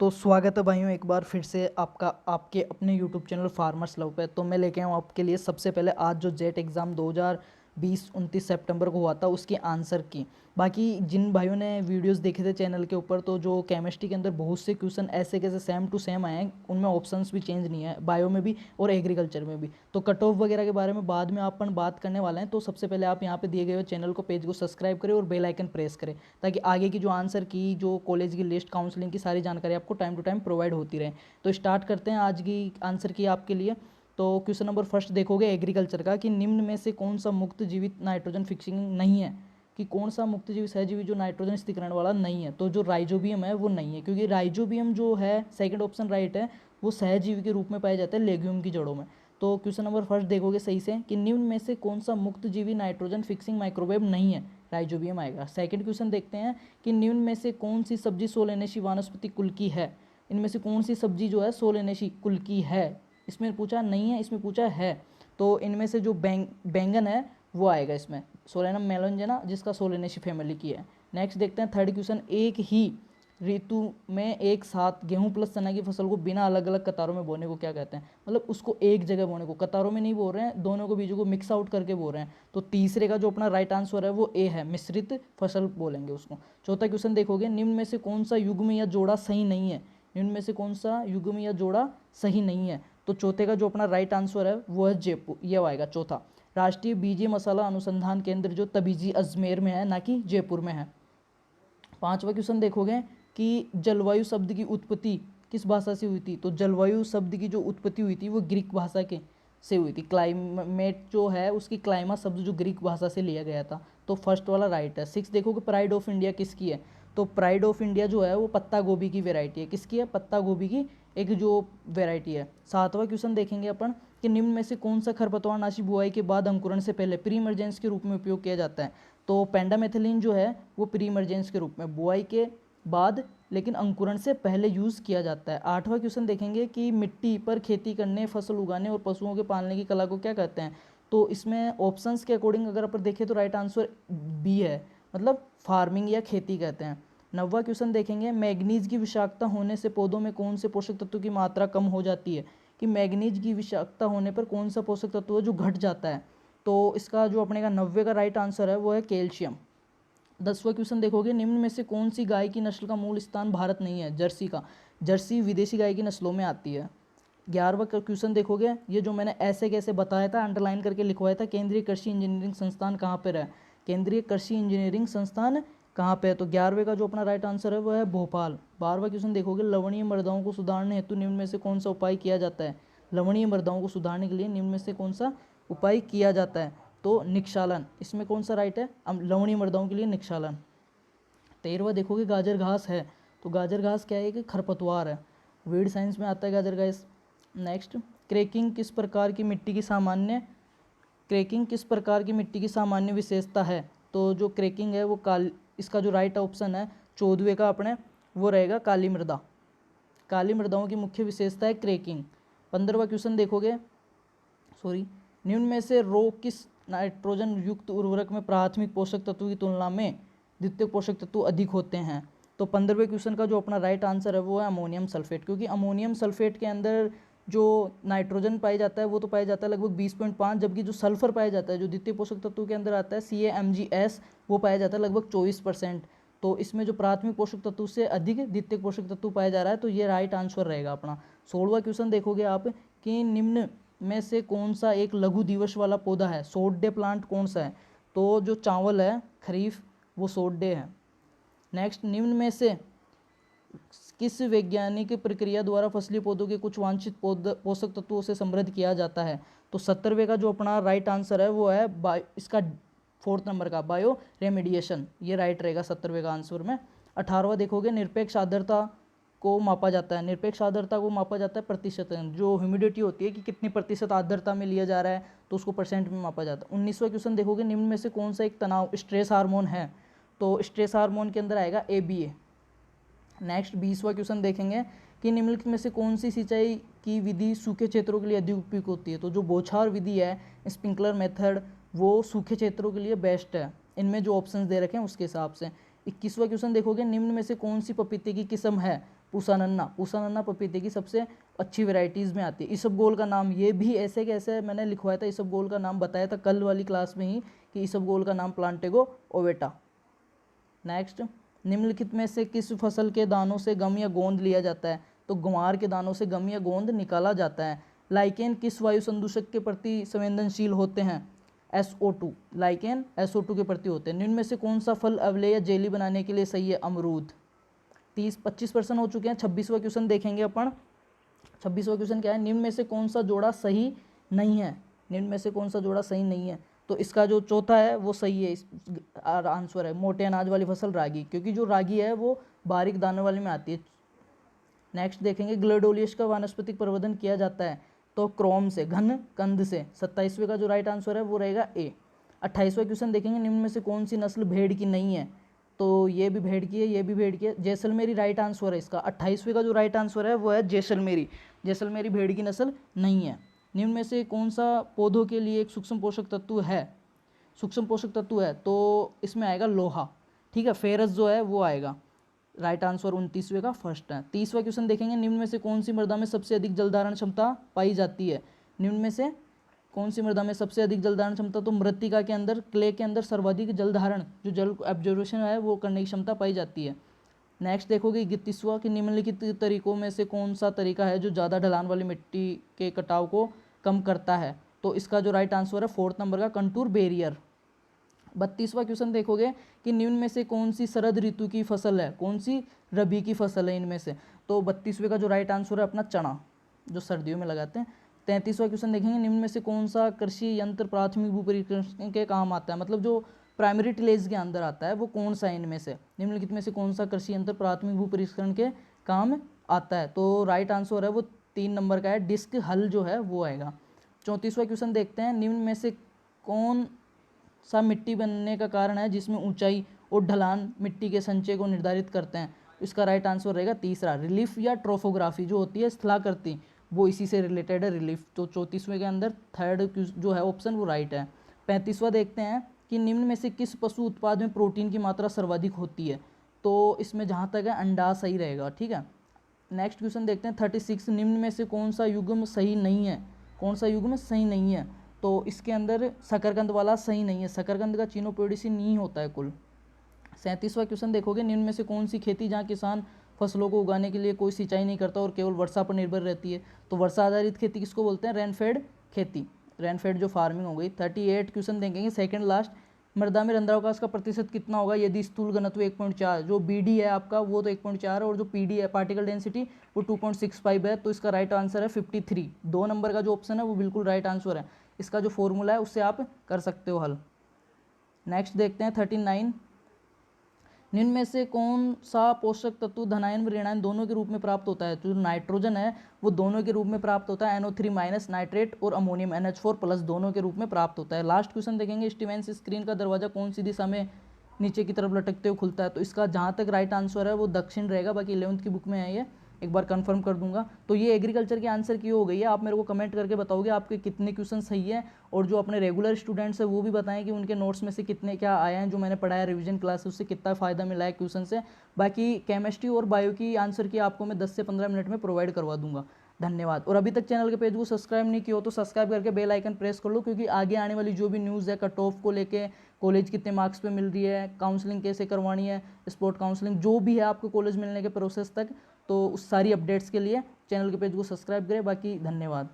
तो स्वागत है भाइयों एक बार फिर से आपका आपके अपने YouTube चैनल फार्मर्स लव पे। तो मैं लेके आऊँ आपके लिए सबसे पहले आज जो जेट एग्ज़ाम 2020-29 सितंबर को हुआ था उसकी आंसर की। बाकी जिन भाइयों ने वीडियोस देखे थे चैनल के ऊपर, तो जो केमिस्ट्री के अंदर बहुत से क्वेश्चन ऐसे कैसे सेम टू सेम आए हैं, उनमें ऑप्शंस भी चेंज नहीं है, बायो में भी और एग्रीकल्चर में भी। तो कट ऑफ वगैरह के बारे में बाद में अपन बात करने वाले हैं। तो सबसे पहले आप यहाँ पे दिए गए चैनल को पेज को सब्सक्राइब करें और बेल आइकन प्रेस करें, ताकि आगे की जो आंसर की, जो कॉलेज की लिस्ट, काउंसलिंग की सारी जानकारी आपको टाइम टू टाइम प्रोवाइड होती रहे। तो स्टार्ट करते हैं आज की आंसर की आपके लिए। तो क्वेश्चन नंबर फर्स्ट देखोगे एग्रीकल्चर का, कि निम्न में से कौन सा मुक्त जीवित नाइट्रोजन फिक्सिंग नहीं है, कि कौन सा मुक्त जीवित सहजीवी जो नाइट्रोजन स्थिरीकरण वाला नहीं है। तो जो राइजोबियम है वो नहीं है, क्योंकि राइजोबियम जो है सेकंड ऑप्शन राइट है, वो सहजीवी के रूप में पाए जाते हैं लेग्यूम की जड़ों में। तो क्वेश्चन नंबर फर्स्ट देखोगे सही से, कि निम्न में से कौन सा मुक्त जीवी नाइट्रोजन फिक्सिंग माइक्रोवेव नहीं है, राइजोबियम आएगा। सेकंड क्वेश्चन देखते हैं कि निम्न में से कौन सी सब्जी सोलेनेसी वानस्पति कुल की है, इनमें से कौन सी सब्जी जो है सोलेनेसी कुल की है। इसमें पूछा नहीं है, इसमें पूछा है। तो इनमें से जो बैंगन है वो आएगा इसमें, सोलेनम मेलोंजेना, जिसका सोलेनेसी फैमिली की है। नेक्स्ट देखते हैं थर्ड क्वेश्चन, एक ही ऋतु में एक साथ गेहूं प्लस चना की फसल को बिना अलग अलग कतारों में बोने को क्या कहते हैं। मतलब उसको एक जगह बोने को, कतारों में नहीं बोल रहे हैं, दोनों को बीजों को मिक्स आउट करके बोल रहे हैं। तो तीसरे का जो अपना राइट आंसर है वो ए है, मिश्रित फसल बोलेंगे उसको। चौथा क्वेश्चन देखोगे, निम्न में से कौन सा युग्म या जोड़ा सही नहीं है, निम्न में से कौन सा युग्म या जोड़ा सही नहीं है। तो चौथे का जो अपना राइट आंसर है वो है जयपुर, ये आएगा चौथा। राष्ट्रीय बीजीय मसाला अनुसंधान केंद्र जो तबीजी अजमेर में है, ना कि जयपुर में है। पांचवा क्वेश्चन देखोगे कि जलवायु शब्द की उत्पत्ति किस भाषा से हुई थी। तो जलवायु शब्द की जो उत्पत्ति हुई थी वो ग्रीक भाषा के से हुई थी। क्लाइमेट जो है उसकी क्लाइमा शब्द जो ग्रीक भाषा से लिया गया था। तो फर्स्ट वाला राइट है। सिक्स देखोगे प्राइड ऑफ इंडिया किसकी है। तो प्राइड ऑफ इंडिया जो है वो पत्ता गोभी की वेराइटी है। किसकी है, पत्ता गोभी की एक जो वेराइटी है। सातवां क्वेश्चन देखेंगे अपन, कि निम्न में से कौन सा खरपतवारनाशी बुआई के बाद अंकुरण से पहले प्री इमरजेंस के रूप में उपयोग किया जाता है। तो पेंडामेथिलीन जो है वो प्री इमरजेंस के रूप में, बुआई के बाद लेकिन अंकुरण से पहले यूज़ किया जाता है। आठवां क्वेश्चन देखेंगे कि मिट्टी पर खेती करने, फसल उगाने और पशुओं के पालने की कला को क्या कहते हैं। तो इसमें ऑप्शंस के अकॉर्डिंग अगर अपन देखें तो राइट आंसर बी है, मतलब फार्मिंग या खेती कहते हैं। नौवां क्वेश्चन देखेंगे, मैग्नीज की विषाक्तता होने से पौधों में कौन से पोषक तत्व की मात्रा कम हो जाती है, कि मैग्नीज की विषाक्तता होने पर कौन सा पोषक तत्व है जो घट जाता है। तो इसका जो अपने का 90 का राइट आंसर है वो है कैल्शियम। 10वां क्वेश्चन देखोगे, निम्न में से कौन सी गाय की नस्ल का मूल स्थान भारत नहीं है, जर्सी का। जर्सी विदेशी गाय की नस्लों में आती है। 11वां क्वेश्चन देखोगे, ये जो मैंने ऐसे कैसे बताया था, अंडरलाइन करके लिखवाया था, केंद्रीय कृषि इंजीनियरिंग संस्थान कहाँ पर है, केंद्रीय कृषि इंजीनियरिंग संस्थान कहाँ पे है। तो 11वें का जो अपना राइट आंसर है वो है भोपाल। 12वां क्वेश्चन देखोगे, लवणीय मृदाओं को सुधारने हेतु निम्न में से कौन सा उपाय किया जाता है। लवणीय मृदाओं को सुधारने के लिए निम्न में से कौन सा उपाय किया जाता है। तो निक्षालन, इसमें कौन सा राइट है, लवणीय मृदाओं के लिए निक्षालन। 13वां देखोगे, गाजर घास है। तो गाजर घास क्या है, कि खरपतवार है, वीड साइंस में आता है गाजर घास। नेक्स्ट, क्रैकिंग किस प्रकार की मिट्टी की सामान्य क्रैकिंग किस प्रकार की मिट्टी की सामान्य विशेषता है। तो जो क्रैकिंग है वो इसका जो राइट ऑप्शन है 14वें का अपने वो रहेगा काली मृदा। काली मृदाओं की मुख्य विशेषता है क्रैकिंग। 15वां क्वेश्चन देखोगे, निम्न में से रो किस नाइट्रोजन युक्त उर्वरक में प्राथमिक पोषक तत्व की तुलना में द्वितीय पोषक तत्व अधिक होते हैं। तो 15वें क्वेश्चन का जो अपना राइट आंसर है वो है अमोनियम सल्फेट, क्योंकि अमोनियम सल्फेट के अंदर जो नाइट्रोजन पाया जाता है वो तो पाया जाता है लगभग 20.5, जबकि जो सल्फर पाया जाता है जो द्वितीय पोषक तत्व के अंदर आता है CaMgS, वो पाया जाता है लगभग 24%। तो इसमें जो प्राथमिक पोषक तत्व से अधिक द्वितीय पोषक तत्व पाया जा रहा है, तो ये राइट आंसर रहेगा अपना। 16वां क्वेश्चन देखोगे आप, कि निम्न में से कौन सा एक लघु दिवस वाला पौधा है, शॉर्ट डे प्लांट कौन सा है। तो जो चावल है खरीफ वो शॉर्ट डे है। नेक्स्ट, निम्न में से किस वैज्ञानिक प्रक्रिया द्वारा फसली पौधों के कुछ वांछित पोषक तत्वों से समृद्ध किया जाता है। तो 70वें का जो अपना राइट आंसर है वो है इसका 4th नंबर का बायो रेमेडिएशन, ये राइट रहेगा 70वें का आंसर में। 18वां देखोगे, निरपेक्ष आर्द्रता को मापा जाता है। निरपेक्ष आर्द्रता को मापा जाता है प्रतिशत, जो ह्यूमिडिटी होती है कि कितनी प्रतिशत आर्द्रता में लिया जा रहा है, तो उसको परसेंट में मापा जाता है। 19वां क्वेश्चन देखोगे, निम्न में से कौन सा एक तनाव स्ट्रेस हार्मोन है। तो स्ट्रेस हार्मोन के अंदर आएगा ABA। नेक्स्ट 20वां क्वेश्चन देखेंगे, कि निम्नलिखित में से कौन सी सिंचाई की विधि सूखे क्षेत्रों के लिए अधिक उपयुक्त होती है। तो जो बौछार विधि है, स्प्रिंकलर मेथड, वो सूखे क्षेत्रों के लिए बेस्ट है। इनमें जो ऑप्शंस दे रखे हैं उसके हिसाब से। 21वां क्वेश्चन देखोगे, निम्न में से कौन सी पपीते की किस्म है? पूसानन्ना। पूसानन्ना पपीते की सबसे अच्छी वेराइटीज़ में आती है। इसबगोल का नाम, ये भी ऐसे कैसे मैंने लिखवाया था, इसबगोल का नाम बताया था कल वाली क्लास में ही कि इसबगोल का नाम प्लांटेगो ओवेटा। नेक्स्ट, निम्नलिखित में से किस फसल के दानों से गम या गोंद लिया जाता है? तो ग्वार के दानों से गम या गोंद निकाला जाता है। लाइकेन किस वायु संदूषक के प्रति संवेदनशील होते हैं? SO2। लाइकेन SO2 के प्रति होते हैं। निम्न में से कौन सा फल अवले या जेली बनाने के लिए सही है? अमरूद। 25% हो चुके हैं। 26वां क्वेश्चन देखेंगे अपन। 26वां क्वेश्चन क्या है? निम्न में से कौन सा जोड़ा सही नहीं है? निम्न में से कौन सा जोड़ा सही नहीं है? तो इसका जो चौथा है वो सही है। इस आंसर है मोटे अनाज वाली फसल रागी, क्योंकि जो रागी है वो बारीक दानों वाली में आती है। नेक्स्ट देखेंगे, ग्लेडोलियस का वानस्पतिक प्रवर्धन किया जाता है? तो क्रोम से, घन कंद से। 27वें का जो राइट आंसर है वो रहेगा ए। 28वां क्वेश्चन देखेंगे, निम्न में से कौन सी नस्ल भेड़ की नहीं है? तो ये भी भेड़ की है, ये भी भेड़ की है। जैसलमेरी राइट आंसर है इसका। 28वें का जो राइट आंसर है वो है जैसलमेरी। जैसलमेरी भेड़ की नस्ल नहीं है। निम्न में से कौन सा पौधों के लिए एक सूक्ष्म पोषक तत्व है? सूक्ष्म पोषक तत्व है तो इसमें आएगा लोहा। ठीक है, फेरस जो है वो आएगा। राइट आंसर 29वें का फर्स्ट है। 30वां क्वेश्चन देखेंगे, निम्न में से कौन सी मृदा में सबसे अधिक जलधारण क्षमता पाई जाती है? निम्न में से कौन सी मृदा में सबसे अधिक जलधारण क्षमता? तो मृत्तिका के अंदर, क्ले के अंदर सर्वाधिक जलधारण, जो जल एब्जॉर्प्शन है वो करने की क्षमता पाई जाती है। नेक्स्ट देखोगे 31वां कि निम्नलिखित तरीकों में से कौन सा तरीका है जो ज़्यादा ढलान वाली मिट्टी के कटाव को कम करता है? तो इसका जो राइट आंसर है 4th नंबर का कंटूर बेरियर। 32वां क्वेश्चन देखोगे कि निम्न में से कौन सी शरद ऋतु की फसल है? कौन सी रबी की फसल है इनमें से? तो 32वें का जो राइट आंसर है अपना चना, जो सर्दियों में लगाते हैं। 33वां क्वेश्चन देखेंगे, निम्न में से कौन सा कृषि यंत्र प्राथमिक भू परीक्षण के काम आता है? मतलब जो प्राइमरी टिलेज के अंदर आता है वो कौन सा है इनमें से? निम्नलिखित में से कौन सा कृषि यंत्र प्राथमिक भू परीक्षण के काम आता है? तो राइट आंसर है वो 3 नंबर का है, डिस्क हल जो है वो आएगा। 34वां क्वेश्चन देखते हैं, निम्न में से कौन सा मिट्टी बनने का कारण है जिसमें ऊंचाई और ढलान मिट्टी के संचय को निर्धारित करते हैं? इसका राइट आंसर रहेगा तीसरा, रिलीफ या ट्रोफोग्राफी जो होती है स्थलाकृति, वो इसी से रिलेटेड है, रिलीफ। तो 34वें के अंदर थर्ड जो है ऑप्शन वो राइट है। 35वां देखते हैं कि निम्न में से किस पशु उत्पाद में प्रोटीन की मात्रा सर्वाधिक होती है? तो इसमें जहाँ तक है अंडा सही रहेगा। ठीक है, नेक्स्ट क्वेश्चन देखते हैं 36, निम्न में से कौन सा युग्म सही नहीं है? कौन सा युग्म सही नहीं है? तो इसके अंदर शकरकंद वाला सही नहीं है। शकरकंद का चीनोपोडिसी नहीं होता है कुल। 37वां क्वेश्चन देखोगे, निम्न में से कौन सी खेती जहाँ किसान फसलों को उगाने के लिए कोई सिंचाई नहीं करता और केवल वर्षा पर निर्भर रहती है? तो वर्षा आधारित खेती किसको बोलते हैं? रेनफेड खेती, रेनफेड जो फार्मिंग हो गई। 38 क्वेश्चन देखेंगे, सेकंड लास्ट, मृदा में रंध्रावकाश का प्रतिशत कितना होगा यदि स्थूल घनत्व 1.4, जो BD है आपका वो तो 1.4 है, और जो PD है पार्टिकल डेंसिटी वो 2.65 है। तो इसका राइट आंसर है 53। 2 नंबर का जो ऑप्शन है वो बिल्कुल राइट आंसर है। इसका जो फॉर्मूला है उससे आप कर सकते हो हल। नेक्स्ट देखते हैं 39, निम्न में से कौन सा पोषक तत्व धनायन व ऋणायन दोनों के रूप में प्राप्त होता है? तो नाइट्रोजन है वो दोनों के रूप में प्राप्त होता है, NO3- नाइट्रेट और अमोनियम NH4+ दोनों के रूप में प्राप्त होता है। लास्ट क्वेश्चन देखेंगे, स्टीवेंस स्क्रीन का दरवाजा कौन सी दिशा में नीचे की तरफ लटकते हुए खुलता है? तो इसका जहाँ तक राइट आंसर है वो दक्षिण रहेगा, बाकी 11th की बुक में है ये, एक बार कंफर्म कर दूंगा। तो ये एग्रीकल्चर के आंसर की हो गई है। आप मेरे को कमेंट करके बताओगे आपके कितने क्वेश्चन सही है, और जो अपने रेगुलर स्टूडेंट्स हैं वो भी बताएं कि उनके नोट्स में से कितने क्या आए हैं, जो मैंने पढ़ाया रिवीजन क्लास उससे कितना फ़ायदा मिला है क्वेश्चन से। बाकी केमिस्ट्री और बायो की आंसर की आपको मैं 10 से 15 मिनट में प्रोवाइड करवा दूंगा। धन्यवाद। और अभी तक चैनल के पेज को सब्सक्राइब नहीं किया हो तो सब्सक्राइब करके बेल आइकन प्रेस कर लो, क्योंकि आगे आने वाली जो भी न्यूज़ है, कट ऑफ को लेके, कॉलेज कितने मार्क्स पे मिल रही है, काउंसलिंग कैसे करवानी है, स्पोर्ट काउंसलिंग जो भी है आपको कॉलेज मिलने के प्रोसेस तक, तो उस सारी अपडेट्स के लिए चैनल के पेज को सब्सक्राइब करें। बाकी धन्यवाद।